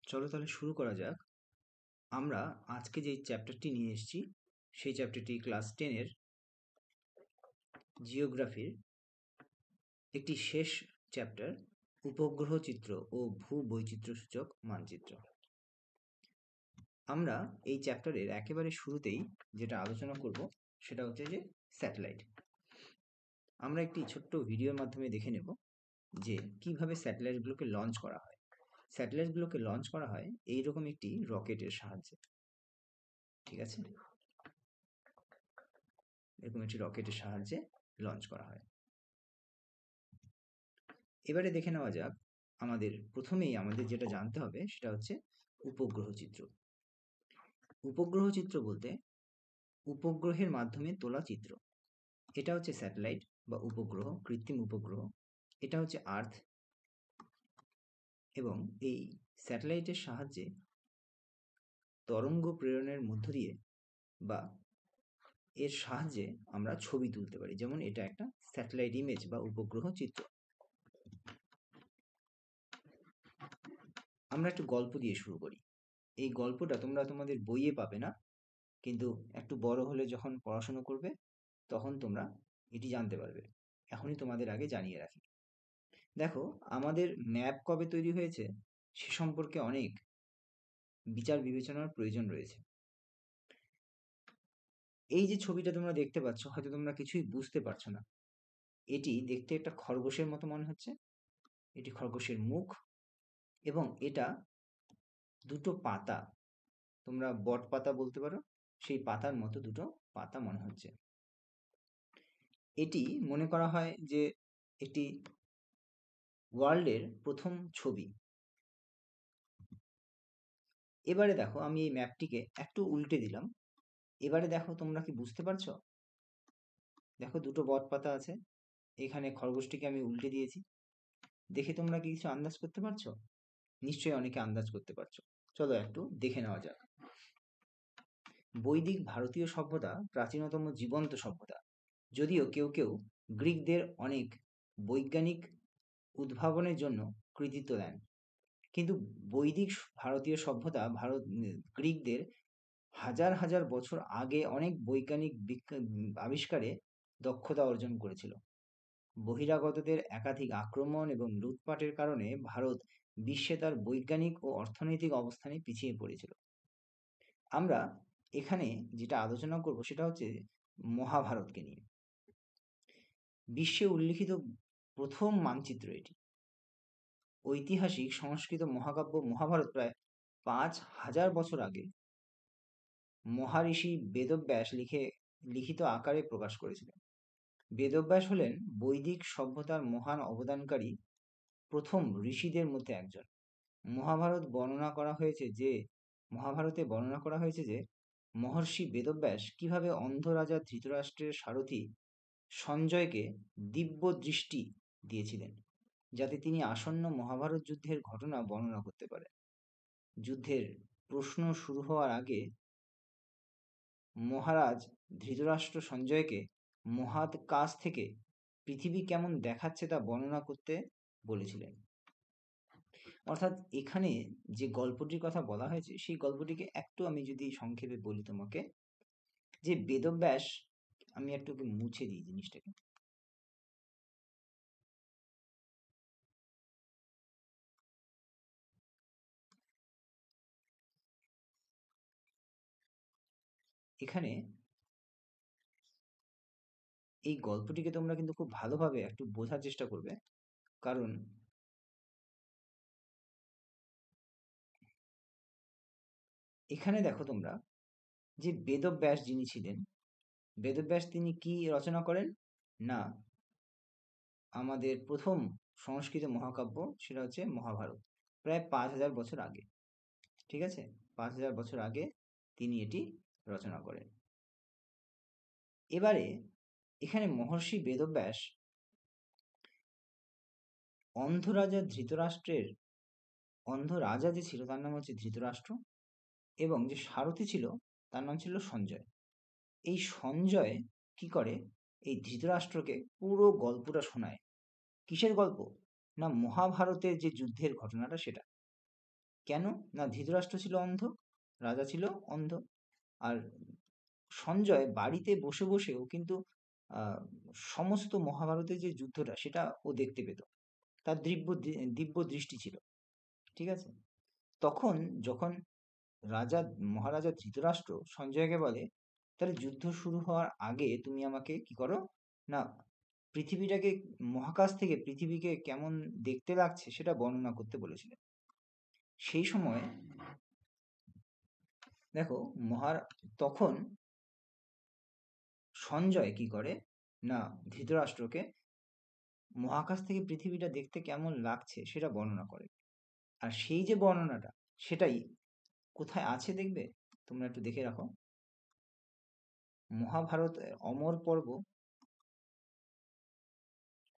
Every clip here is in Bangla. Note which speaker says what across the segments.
Speaker 1: চলো তাহলে শুরু করা যাক। আমরা আজকে যে চ্যাপ্টারটি নিয়ে এসেছি সেই চ্যাপ্টারটি ক্লাস 10-এর জিওগ্রাফির একটি শেষ চ্যাপ্টার, উপগ্রহ চিত্র ও ভূবৈচিত্র্যসূচক মানচিত্র। আমরা এই চ্যাপ্টারের একেবারে শুরুতেই যেটা আলোচনা করব সেটা হচ্ছে যে স্যাটেলাইট। আমরা একটি ছোট্ট ভিডিওর মাধ্যমে দেখে নেব যে কিভাবে স্যাটেলাইটগুলোকে লঞ্চ করা হয়। স্যাটেলাইটগুলোকে লঞ্চ করা হয় এইরকম একটি রকেটের সাহায্যে, ঠিক আছে? এরকম একটি রকেটের সাহায্যে লঞ্চ করা হয়। এবারে দেখে নেওয়া যাক, প্রথমেই আমাদের যেটা জানতে হবে সেটা হচ্ছে উপগ্রহ চিত্র। উপগ্রহ চিত্র বলতে উপগ্রহের মাধ্যমে তোলা চিত্র। এটা হচ্ছে স্যাটেলাইট বা উপগ্রহ, কৃত্রিম উপগ্রহ। এটা হচ্ছে আর্থ, এবং এই স্যাটেলাইটের সাহায্যে তরঙ্গ প্রেরণের মধ্য দিয়ে বা এর সাহায্যে আমরা ছবি তুলতে পারি। যেমন এটা একটা স্যাটেলাইট ইমেজ বা উপগ্রহ চিত্র। আমরা একটু গল্প দিয়ে শুরু করি। এই গল্পটা তোমরা তোমাদের বইয়ে পাবে না, কিন্তু একটু বড় হলে যখন পড়াশুনো করবে তখন তোমরা এটি জানতে পারবে। এখনই তোমাদের আগে জানিয়ে রাখি। দেখো, আমাদের ম্যাপ কবে তৈরি হয়েছে সে সম্পর্কে অনেক বিচার বিবেচনার প্রয়োজন রয়েছে। এই যে ছবিটা তোমরা দেখতে পাচ্ছ, হয়তো তোমরা কিছুই বুঝতে পারছো না। এটি দেখতে একটা খরগোশের মতো মনে হচ্ছে। এটি খরগোশের মুখ, এবং এটা দুটো পাতা, তোমরা বট পাতা বলতে পারো, সেই পাতার মতো দুটো পাতা মনে হচ্ছে। এটি মনে করা হয় যে একটি ওয়ার্ল্ডের প্রথম ছবি। এবারে দেখো, আমি এই ম্যাপটিকে একটু উল্টে দিলাম। এবারে দেখো, তোমরা কি বুঝতে পারছো? দেখো, দুটো বট পাতা আছে, এখানে খরগোশটিকে আমি উল্টে দিয়েছি। দেখে তোমরা কি কিছু আন্দাজ করতে পারছো? নিশ্চয়ই অনেকে আন্দাজ করতে পারছো। চলো একটু দেখে নেওয়া যাক। বৈদিক ভারতীয় সভ্যতা প্রাচীনতম জীবন্ত সভ্যতা, যদিও কেউ কেউ গ্রিকদের অনেক বৈজ্ঞানিক উদ্ভাবনের জন্য কৃতিত্ব দেন, কিন্তু বৈদিক ভারতীয় সভ্যতা গ্রিকদের হাজার হাজার বছর আগে অনেক বৈজ্ঞানিক আবিষ্কারে দক্ষতা অর্জন করেছিল। বহিরাগতদের একাধিক আক্রমণ এবং লুটপাটের কারণে ভারত বিশ্বে তার বৈজ্ঞানিক ও অর্থনৈতিক অবস্থানে পিছিয়ে পড়েছিল। আমরা এখানে যেটা আলোচনা করব সেটা হচ্ছে মহাভারতকে নিয়ে। বিশ্বে উল্লিখিত প্রথম মানচিত্র এটি। ঐতিহাসিক সংস্কৃত মহাকাব্য মহাভারত প্রায় 5000 বছর আগে মহারিষি বেদব্যাস লিখিত আকারে প্রকাশ করেছিলেন। বেদব্যাস হলেন বৈদিক সভ্যতার মহান অবদানকারী প্রথম ঋষিদের মধ্যে একজন। মহাভারতে বর্ণনা করা হয়েছে যে মহর্ষি বেদব্যাস কিভাবে অন্ধ রাজা ধৃতরাষ্ট্রের সারথি সঞ্জয়কে দিব্য দৃষ্টি দিয়েছিলেন, যাতে তিনি আসন্ন মহাভারত যুদ্ধের ঘটনা বর্ণনা করতে পারেন। যুদ্ধের প্রশ্ন শুরু হওয়ার আগে মহারাজ ধৃতরাষ্ট্র সঞ্জয়কে মহাদ কাছ থেকে পৃথিবী কেমন দেখাচ্ছে তা বর্ণনা করতে বলেছিলেন। অর্থাৎ এখানে যে গল্পটির কথা বলা হয়েছে সেই গল্পটিকে একটু আমি যদি সংক্ষেপে বলি তোমাকে, যে বেদব্যাস, আমি একটু মুছে দিই জিনিসটাকে। এখানে এই গল্পটিকে তোমরা কিন্তু খুব ভালোভাবে একটু বোঝার চেষ্টা করবে, কারণ এখানে দেখো তোমরা যে বেদব্যাস যিনি ছিলেন, বেদব্যাস তিনি কি রচনা করেন না, আমাদের প্রথম সংস্কৃত মহাকাব্য সেটা হচ্ছে মহাভারত, প্রায় 5000 বছর আগে। ঠিক আছে, 5000 বছর আগে তিনি এটি রচনা করেন। এবারে এখানে মহর্ষি বেদব্যাস অন্ধ রাজা যে ছিল তার নাম হচ্ছে ধৃতরাষ্ট্র, এবং যে সারথি ছিল তার নাম ছিল সঞ্জয়। এই সঞ্জয় কি করে, এই ধৃতরাষ্ট্রকে পুরো গল্পটা শোনায়। কিসের গল্প? না, মহাভারতের যে যুদ্ধের ঘটনাটা সেটা। কেন? না, ধৃতরাষ্ট্র ছিল অন্ধ, রাজা ছিল অন্ধ। আর সঞ্জয় বাড়িতে বসে বসেও কিন্তু সমস্ত মহাভারতের যে যুদ্ধটা সেটা ও দেখতে পেত। তার দিব্য দৃষ্টি ছিল। ঠিক আছে? তখন যখন মহারাজা ধৃতরাষ্ট্র সঞ্জয়কে বলে, তাহলে যুদ্ধ শুরু হওয়ার আগে তুমি আমাকে কি করো না, পৃথিবীটাকে, মহাকাশ থেকে পৃথিবীকে কেমন দেখতে লাগছে সেটা বর্ণনা করতে বলেছিলেন। সেই সময় দেখো তখন সঞ্জয় কি করে না, ধৃতরাষ্ট্রকে মহাকাশ থেকে পৃথিবীটা দেখতে কেমন লাগছে সেটা বর্ণনা করে। আর সেই যে বর্ণনাটা, সেটাই কোথায় আছে দেখবে, তোমরা একটু দেখে রাখো। মহাভারত অমর পর্ব,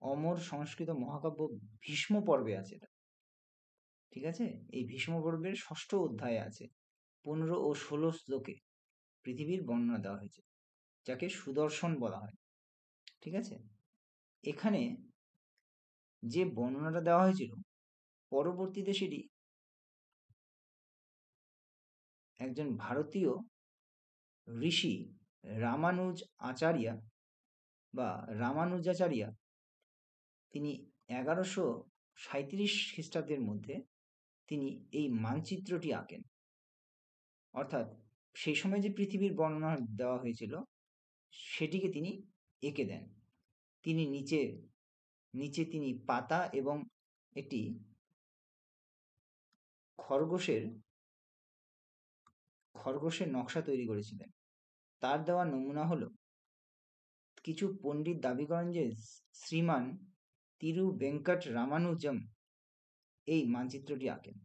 Speaker 1: অমর সংস্কৃত মহাকাব্য ভীষ্ম পর্বে আছে এটা। ঠিক আছে? এই ভীষ্ম পর্বের 6ষ্ঠ অধ্যায়ে আছে 15 ও 16 শ্লোকে পৃথিবীর বর্ণনা দেওয়া হয়েছে, যাকে সুদর্শন বলা হয়। ঠিক আছে? এখানে যে বর্ণনাটা দেওয়া হয়েছিল, পরবর্তীতে সেটি একজন ভারতীয় ঋষি রামানুজাচার্য, তিনি 1137 খ্রিস্টাব্দের মধ্যে তিনি এই মানচিত্রটি আঁকেন। অর্থাৎ সেই সময় যে পৃথিবীর বর্ণনা দেওয়া হয়েছিল সেটিকে তিনি এঁকে দেন। তিনি নিচে তিনি পাতা এবং একটি খরগোশের নকশা তৈরি করেছিলেন। তার দেওয়া নমুনা হলো, কিছু পণ্ডিত দাবি করেন যে শ্রীমান তিরু বেঙ্কট রামানুজম এই মানচিত্রটি আঁকেন।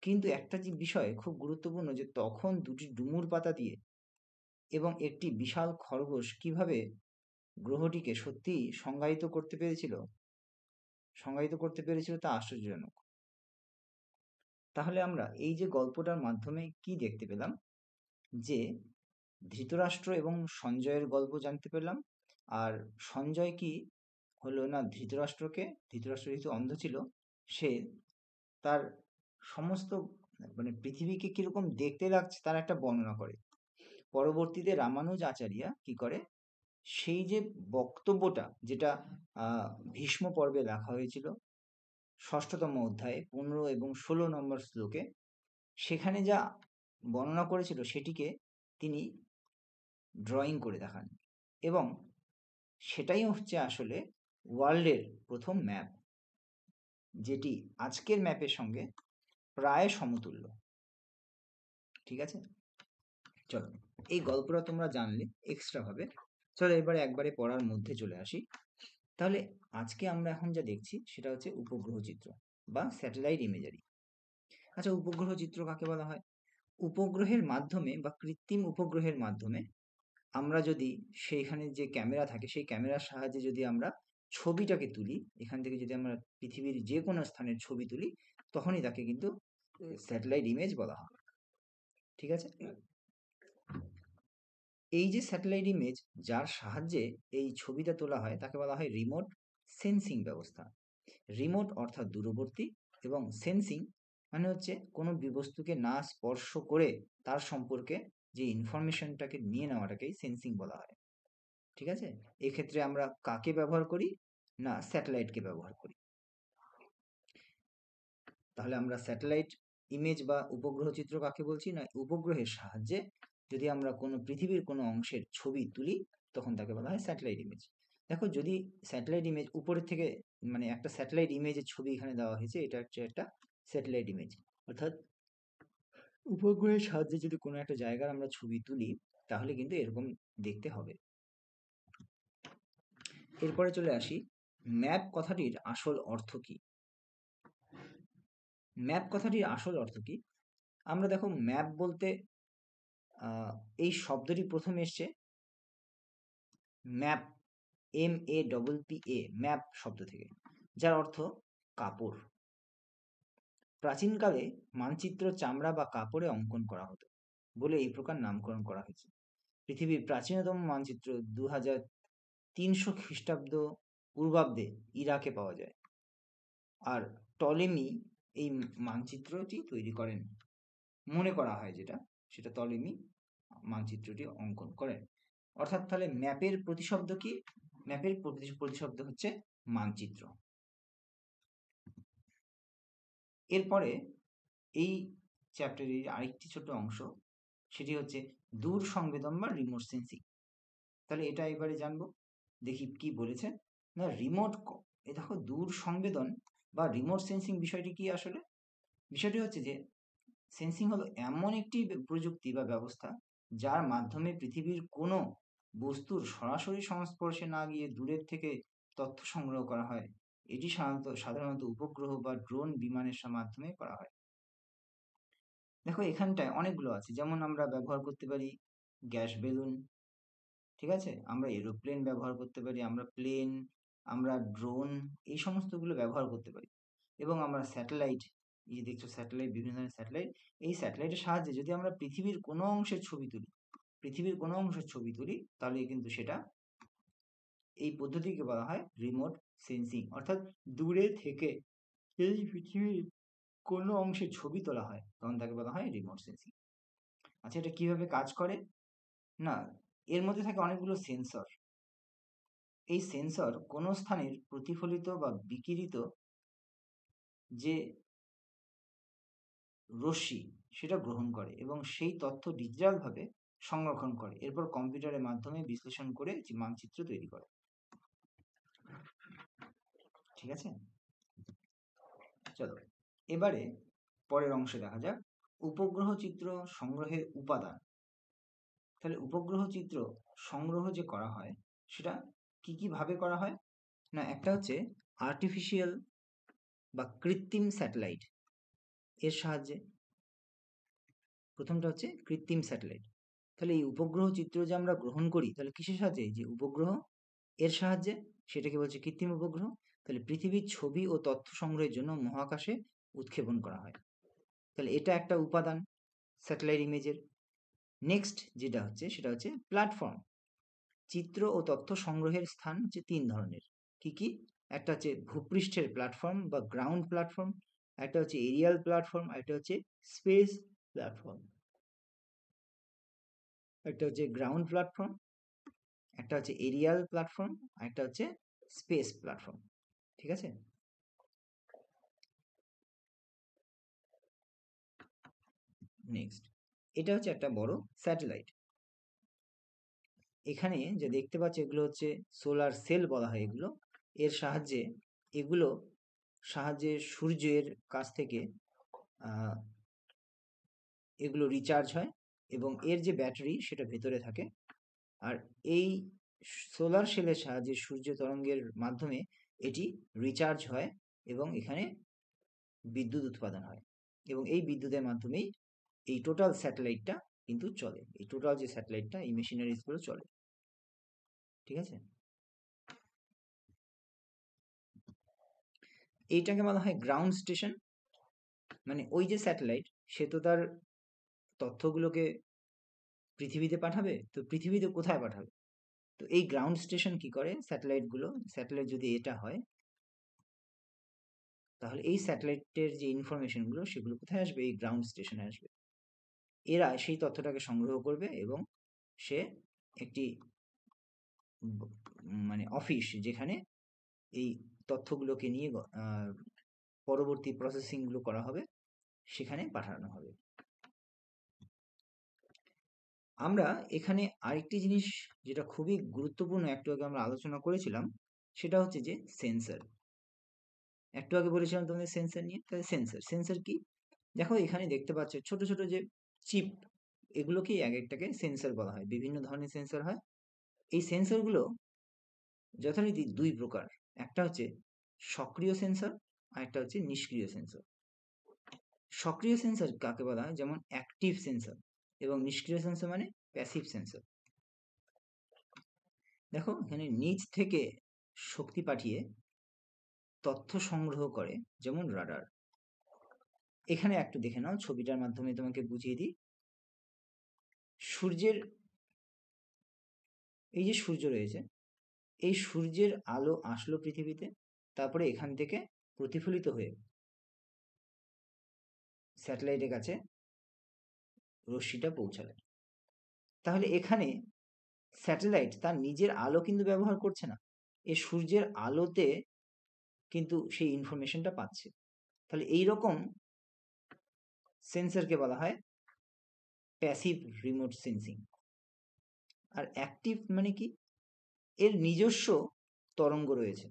Speaker 1: কিন্তু একটা যে বিষয় খুব গুরুত্বপূর্ণ, যে তখন দুটি ডুমুর পাতা দিয়ে এবং একটি বিশাল খরগোশ কিভাবে গ্রহটিকে সত্যি সংজ্ঞায়িত করতে পেরেছিল তা আশ্চর্যজনক। তাহলে আমরা এই যে গল্পটার মাধ্যমে কি দেখতে পেলাম, যে ধৃতরাষ্ট্র এবং সঞ্জয়ের গল্প জানতে পেলাম। আর সঞ্জয় কি হলো না, ধৃতরাষ্ট্র যেহেতু অন্ধ ছিল, সে তার সমস্ত মানে পৃথিবীকে কিরকম দেখতে লাগছে তার একটা বর্ণনা করে। পরবর্তীতে রামানুজ আচার্য কি করে, সেই যে বক্তব্যটা, যেটা ভীষ্ম পর্বে লেখা হয়েছিল 6ষ্ঠতম অধ্যায়ে 15 এবং 16 নম্বর শ্লোকে, সেখানে যা বর্ণনা করেছিল সেটিকে তিনি ড্রয়িং করে দেখান, এবং সেটাই হচ্ছে আসলে ওয়ার্ল্ডের প্রথম ম্যাপ, যেটি আজকের ম্যাপের সঙ্গে প্রায় সমতুল্য। ঠিক আছে? চলো, এই গল্পটা তোমরা জানলে এক্সট্রা ভাবে। চলো এবারে একবারে পড়ার মধ্যে চলে আসি। তাহলে আজকে আমরা এখন যা দেখছি সেটা হচ্ছে উপগ্রহ চিত্র বা স্যাটেলাইট ইমেজারি। আচ্ছা, উপগ্রহ চিত্র কাকে বলা হয়? উপগ্রহের মাধ্যমে বা কৃত্রিম উপগ্রহের মাধ্যমে আমরা যদি সেইখানে যে ক্যামেরা থাকে সেই ক্যামেরার সাহায্যে যদি আমরা ছবিটাকে তুলি, এখান থেকে যদি আমরা পৃথিবীর যে কোনো স্থানের ছবি তুলি, তখনই তাকে কিন্তু স্যাটেলাইট ইমেজ বলা হয়। ঠিক আছে? এই যে স্যাটেলাইট ইমেজ, যার সাহায্যে এই ছবিটা তোলা হয়, তাকে বলা হয় রিমোট সেন্সিং ব্যবস্থা। রিমোট অর্থাৎ দূরবর্তী, এবং সেন্সিং মানে হচ্ছে কোনো বস্তুকে না স্পর্শ করে তার সম্পর্কে যে ইনফরমেশনটাকে নিয়ে নেওয়াটাকেই সেন্সিং বলা হয়। ঠিক আছে? এক্ষেত্রে আমরা কাকে ব্যবহার করি? না, স্যাটেলাইটকে ব্যবহার করি। তাহলে আমরা স্যাটেলাইট ইমেজ বা উপগ্রহ চিত্র কাকে বলছি? না, উপগ্রহের সাহায্যে যদি আমরা কোনো পৃথিবীর কোনো অংশের ছবি তুলি, তখন তাকে বলা হয় স্যাটেলাইট ইমেজ। দেখো, যদি স্যাটেলাইট ইমেজ উপরের থেকে, মানে একটা স্যাটেলাইট ইমেজের ছবি এখানে দেওয়া হয়েছে, এটা হচ্ছে একটা স্যাটেলাইট ইমেজ। অর্থাৎ উপগ্রহের সাহায্যে যদি কোনো একটা জায়গার আমরা ছবি তুলি, তাহলে কিন্তু এরকম দেখতে হবে। এরপরে চলে আসি, ম্যাপ কথাটির আসল অর্থ কি? ম্যাপ কথাটির আসল অর্থ কি? আমরা দেখো, ম্যাপ বলতে এই শব্দটি প্রথম এসছে ম্যাপ, MAPPA, ম্যাপ শব্দ থেকে, যার অর্থ কাপড়। প্রাচীনকালে মানচিত্র চামড়া বা কাপড়ে অঙ্কন করা হতো বলে এই প্রকার নামকরণ করা হয়েছে। পৃথিবীর প্রাচীনতম মানচিত্র 2300 খ্রিস্টাব্দ পূর্বাব্দে ইরাকে পাওয়া যায়। আর টলেমি এই মানচিত্রটি তৈরি করেন, মনে করা হয় যেটা, সেটা টলেমি মানচিত্রটি অঙ্কন করেন। অর্থাৎ তাহলে ম্যাপের প্রতিশব্দ কি? ম্যাপের প্রতিশব্দ হচ্ছে মানচিত্র। এরপরে এই চ্যাপ্টারের আরেকটি ছোট অংশ, সেটি হচ্ছে দূর সংবেদন বা রিমোট সেন্সিং। তাহলে এটা এবারে জানবো, দেখি কি বলেছে না। দেখো, দূর সংবেদন বা রিমোট সেন্সিং বিষয়টি কি আসলে? বিষয়টি হচ্ছে যে সেন্সিং হলো এমন একটি প্রযুক্তি বা ব্যবস্থা যার মাধ্যমে পৃথিবীর কোনো বস্তুর সরাসরি সংস্পর্শে না গিয়ে দূরের থেকে তথ্য সংগ্রহ করা হয়। এটি সাধারণত উপগ্রহ বা ড্রোন বিমানের মাধ্যমে করা হয়। দেখো এখানটায় অনেকগুলো আছে, যেমন আমরা ব্যবহার করতে পারি গ্যাস বেলুন, ঠিক আছে, আমরা এরোপ্লেন ব্যবহার করতে পারি, আমরা প্লেন, আমরা ড্রোন, এই সমস্তগুলো ব্যবহার করতে পারি। এবং আমরা স্যাটেলাইট, এই যে দেখছো স্যাটেলাইট, বিভিন্ন ধরনের স্যাটেলাইট, এই স্যাটেলাইটের সাহায্যে যদি আমরা পৃথিবীর কোনো অংশের ছবি তুলি, তাহলে কিন্তু সেটা, এই পদ্ধতিকে বলা হয় রিমোট সেন্সিং। অর্থাৎ দূরে থেকে এই পৃথিবীর কোনো অংশের ছবি তোলা হয়, তখন তাকে বলা হয় রিমোট সেন্সিং। আচ্ছা, এটা কিভাবে কাজ করে না, এর মধ্যে থাকে অনেকগুলো সেন্সর। এই সেন্সর কোনো স্থানের প্রতিফলিত বা বিকিরিত যে রশ্মি, সেটা গ্রহণ করে এবং সেই তথ্য ডিজিটালভাবে সংরক্ষণ করে, এরপর কম্পিউটারের মাধ্যমে বিশ্লেষণ করে যে মানচিত্র তৈরি করে। ঠিক আছে, চলো এবারে পরের অংশে দেখা যাক উপগ্রহ চিত্র সংগ্রহের উপাদান। তাহলে উপগ্রহ চিত্র সংগ্রহ যে করা হয়, সেটা কি কি ভাবে করা হয় না, একটা হচ্ছে আর্টিফিশিয়াল বা কৃত্রিম স্যাটেলাইট এর সাহায্যে। প্রথমটা হচ্ছে কৃত্রিম স্যাটেলাইট। তাহলে এই উপগ্রহ চিত্র যে আমরা গ্রহণ করি, তাহলে কিসের সাহায্যে? যে উপগ্রহ এর সাহায্যে, সেটাকে বলছে কৃত্রিম উপগ্রহ। তাহলে পৃথিবীর ছবি ও তথ্য সংগ্রহের জন্য মহাকাশে উৎক্ষেপণ করা হয়। তাহলে এটা একটা উপাদান স্যাটেলাইট ইমেজের। নেক্সট যেটা হচ্ছে, সেটা হচ্ছে প্ল্যাটফর্ম। চিত্র ও তথ্য সংগ্রহের স্থান হচ্ছে তিন ধরনের। কি কি? একটা হচ্ছে ভূপৃষ্ঠের প্ল্যাটফর্ম বা গ্রাউন্ড প্ল্যাটফর্ম, একটা হচ্ছে এরিয়াল প্ল্যাটফর্ম, একটা হচ্ছে স্পেস প্ল্যাটফর্ম। একটা হচ্ছে গ্রাউন্ড প্ল্যাটফর্ম, একটা হচ্ছে এরিয়াল প্ল্যাটফর্ম, আর একটা হচ্ছে স্পেস প্ল্যাটফর্ম। ঠিক আছে, নেক্সট এটা হচ্ছে একটা বড় স্যাটেলাইট। এখানে যে দেখতে পাচ্ছ, এগুলো হচ্ছে সোলার সেল বলা হয় এগুলো। এর সাহায্যে সূর্যের কাছ থেকে এগুলো রিচার্জ হয় এবং এর যে ব্যাটারি, সেটা ভেতরে থাকে। আর এই সোলার সেলের সাহায্যে সূর্য তরঙ্গের মাধ্যমে এটি রিচার্জ হয় এবং এখানে বিদ্যুৎ উৎপাদন হয়, এবং এই বিদ্যুতের মাধ্যমেই এই টোটাল স্যাটেলাইটটা কিন্তু চলে। এই টোটাল যে স্যাটেলাইটটা, এই মেশিনারিজগুলো চলে। ঠিক আছে, এইটাকে বলা হয় গ্রাউন্ড স্টেশন। মানে ওই যে স্যাটেলাইট, সে তো তার তথ্যগুলোকে পৃথিবীতে পাঠাবে, তো পৃথিবীতে কোথায় পাঠাবে? তো এই গ্রাউন্ড স্টেশন কি করে, স্যাটেলাইট যদি এটা হয়, তাহলে এই স্যাটেলাইটের যে ইনফরমেশনগুলো, সেগুলো কোথায় আসবে? এই গ্রাউন্ড স্টেশনে আসবে। এরা সেই তথ্যটাকে সংগ্রহ করবে এবং সে একটি মানে অফিস, যেখানে এই তথ্যগুলোকে নিয়ে পরবর্তী প্রসেসিংগুলো করা হবে, সেখানে পাঠানো হবে। আমরা এখানে আরেকটি জিনিস যেটা খুবই গুরুত্বপূর্ণ, একটু আগে আমরা আলোচনা করেছিলাম, সেটা হচ্ছে যে সেন্সর। একটু আগে বলেছিলাম তোমাদের সেন্সর নিয়ে। তাহলে সেন্সর কি? দেখো এখানে দেখতে পাচ্ছ ছোট ছোট যে চিপ, এগুলোকেই এক একটাকে সেন্সর বলা হয়। বিভিন্ন ধরনের সেন্সর হয়। এই সেন্সরগুলো যথারীতি দুই প্রকার। একটা হচ্ছে সক্রিয় সেন্সর, আর একটা হচ্ছে নিষ্ক্রিয় সেন্সর। সক্রিয় সেন্সর কাকে বলা হয়? যেমন অ্যাক্টিভ সেন্সর, এবং নিষ্ক্রিয় সেন্সর মানে প্যাসিভ সেন্সর। দেখো এখানে নিচ থেকে শক্তি পাঠিয়ে তথ্য সংগ্রহ করে, যেমন রাডার। এখানে একটু দেখে নাও, ছবিটার মাধ্যমে তোমাকে বুঝিয়ে দিই। সূর্যের, এই যে সূর্য রয়েছে, এই সূর্যের আলো আসলো পৃথিবীতে, তারপরে এখান থেকে প্রতিফলিত হয়ে স্যাটেলাইটের কাছে রশ্মিটা পৌঁছাবে। তাহলে এখানে স্যাটেলাইট তার নিজের আলো কিন্তু ব্যবহার করছে না, এ সূর্যের আলোতে কিন্তু সেই ইনফরমেশনটা পাচ্ছে। তাহলে এইরকম সেন্সরকে বলা হয় প্যাসিভ রিমোট সেন্সিং। আর অ্যাক্টিভ মানে কি, এর নিজস্ব তরঙ্গ রয়েছে।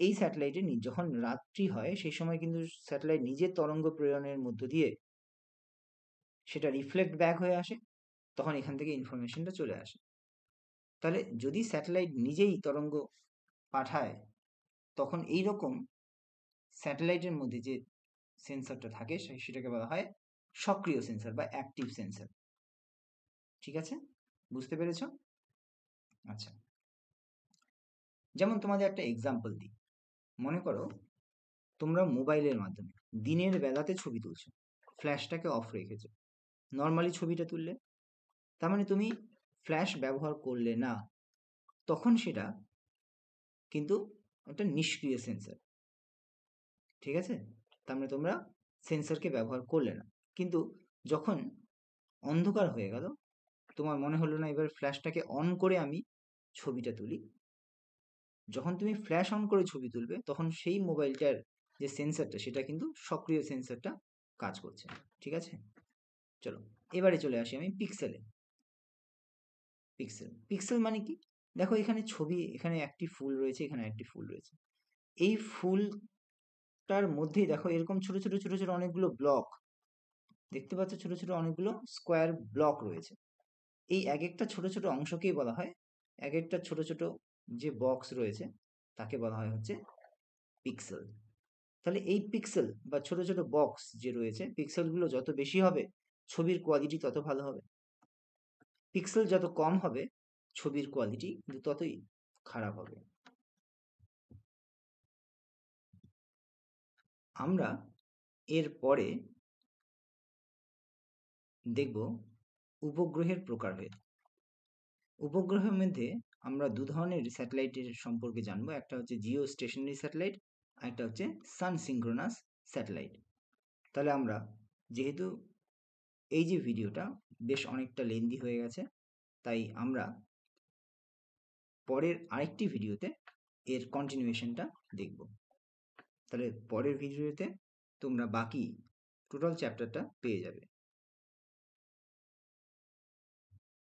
Speaker 1: এই স্যাটেলাইটে যখন রাত্রি হয় সেই সময় কিন্তু স্যাটেলাইট নিজের তরঙ্গ প্রেরণের মধ্য দিয়ে সেটা রিফ্লেক্ট ব্যাক হয়ে আসে, তখন এখান থেকে ইনফরমেশনটা চলে আসে। তাহলে যদি স্যাটেলাইট নিজেই তরঙ্গ পাঠায়, তখন এই রকম স্যাটেলাইটের মধ্যে যে সেন্সরটা থাকে সেটাকে বলা হয় সক্রিয় সেন্সর বা অ্যাক্টিভ সেন্সর। ঠিক আছে, বুঝতে পেরেছ? আচ্ছা, যেমন তোমাদের একটা এক্সাম্পল দিই। মনে করো তোমরা মোবাইলের মাধ্যমে দিনের বেলাতে ছবি তুলছো, ফ্ল্যাশটাকে অফ রেখেছো, নর্মালি ছবিটা তুললে, তার মানে তুমি ফ্ল্যাশ ব্যবহার করলে না, তখন সেটা কিন্তু একটা নিষ্ক্রিয় সেন্সর। ঠিক আছে, তার মানে তোমরা সেন্সরকে ব্যবহার করলে না। কিন্তু যখন অন্ধকার হয়ে গেল, তোমার মনে হলো না এবার ফ্ল্যাশটাকে অন করে আমি ছবিটা তুলি, যখন তুমি ফ্ল্যাশ অন করে ছবি তুলবে তখন সেই মোবাইলটার যে সেন্সরটা সেটা কিন্তু সক্রিয় সেন্সরটা কাজ করছে। ঠিক আছে, চলো এবারে চলে আসি আমি পিক্সেলে। পিক্সেল মানে কি, দেখো এখানে ছবি, এখানে একটি ফুল রয়েছে, এখানে একটি ফুল রয়েছে। এই ফুলটার মধ্যেই দেখো এরকম ছোট ছোট ছোট ছোট অনেকগুলো ব্লক দেখতে পাচ্ছ, ছোট ছোট অনেকগুলো স্কোয়ার ব্লক রয়েছে। এই এক একটা ছোট ছোট অংশকেই বলা হয়, এক একটা ছোট ছোট যে বক্স রয়েছে তাকে বলা হয় হচ্ছে পিক্সেল। তাহলে এই পিক্সেল বা ছোট ছোট বক্স যে রয়েছে, পিক্সেলগুলো যত বেশি হবে ছবির কোয়ালিটি তত ভালো হবে, পিক্সেল যত কম হবে ছবির কোয়ালিটি কিন্তু ততই খারাপ হবে। আমরা এর পরে দেখব উপগ্রহের প্রকারভেদ। উপগ্রহের মধ্যে আমরা দু ধরনের স্যাটেলাইটের সম্পর্কে জানবো, একটা হচ্ছে জিও স্টেশনারি স্যাটেলাইট, আর একটা হচ্ছে সান সিঙ্ক্রোনাস স্যাটেলাইট। তাহলে আমরা, যেহেতু এই যে ভিডিওটা বেশ অনেকটা লেন্দি হয়ে গেছে, তাই আমরা পরের আরেকটি ভিডিওতে এর কন্টিনিউয়েশনটা দেখব। তাহলে পরের ভিডিওতে তোমরা বাকি টোটাল চ্যাপ্টারটা পেয়ে যাবে।